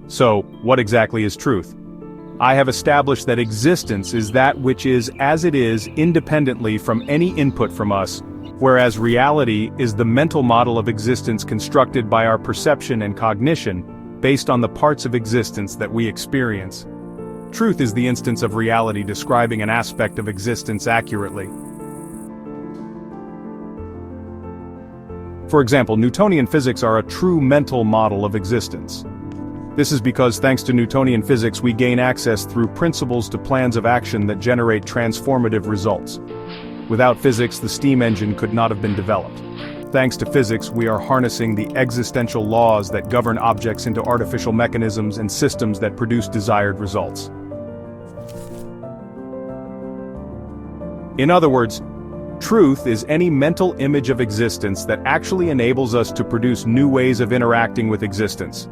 So, what exactly is truth? I have established that existence is that which is as it is independently from any input from us, whereas reality is the mental model of existence constructed by our perception and cognition, based on the parts of existence that we experience. Truth is the instance of reality describing an aspect of existence accurately. For example, Newtonian physics are a true mental model of existence. This is because thanks to Newtonian physics we gain access through principles to plans of action that generate transformative results. Without physics, the steam engine could not have been developed. Thanks to physics, we are harnessing the existential laws that govern objects into artificial mechanisms and systems that produce desired results. In other words, truth is any mental image of existence that actually enables us to produce new ways of interacting with existence.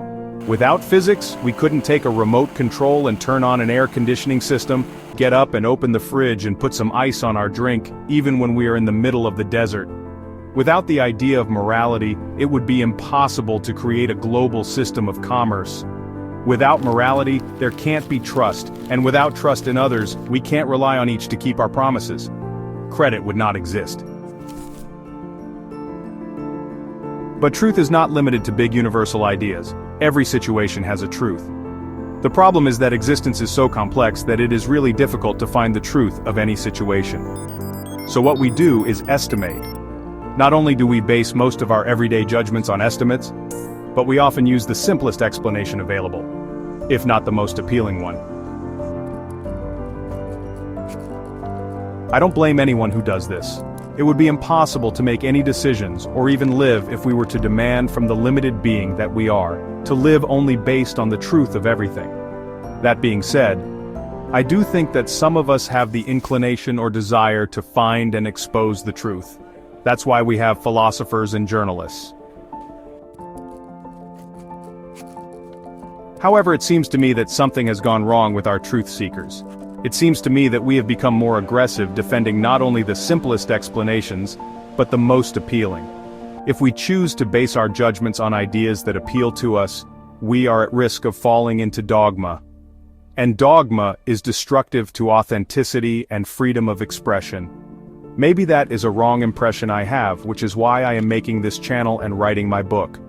Without physics, we couldn't take a remote control and turn on an air conditioning system, get up and open the fridge and put some ice on our drink, even when we are in the middle of the desert. Without the idea of morality, it would be impossible to create a global system of commerce. Without morality, there can't be trust, and without trust in others, we can't rely on each to keep our promises. Credit would not exist. But truth is not limited to big universal ideas. Every situation has a truth. The problem is that existence is so complex that it is really difficult to find the truth of any situation. So what we do is estimate. Not only do we base most of our everyday judgments on estimates, but we often use the simplest explanation available, if not the most appealing one. I don't blame anyone who does this. It would be impossible to make any decisions or even live if we were to demand from the limited being that we are, to live only based on the truth of everything. That being said, I do think that some of us have the inclination or desire to find and expose the truth. That's why we have philosophers and journalists. However, it seems to me that something has gone wrong with our truth seekers. It seems to me that we have become more aggressive defending not only the simplest explanations, but the most appealing. If we choose to base our judgments on ideas that appeal to us, we are at risk of falling into dogma. And dogma is destructive to authenticity and freedom of expression. Maybe that is a wrong impression I have, which is why I am making this channel and writing my book.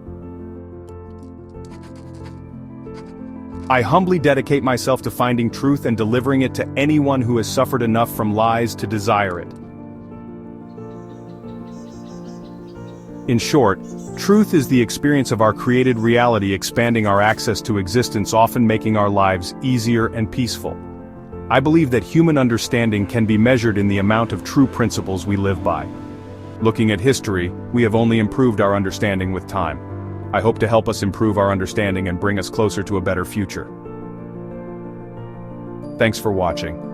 I humbly dedicate myself to finding truth and delivering it to anyone who has suffered enough from lies to desire it. In short, truth is the experience of our created reality expanding our access to existence, often making our lives easier and peaceful. I believe that human understanding can be measured in the amount of true principles we live by. Looking at history, we have only improved our understanding with time. I hope to help us improve our understanding and bring us closer to a better future. Thanks for watching.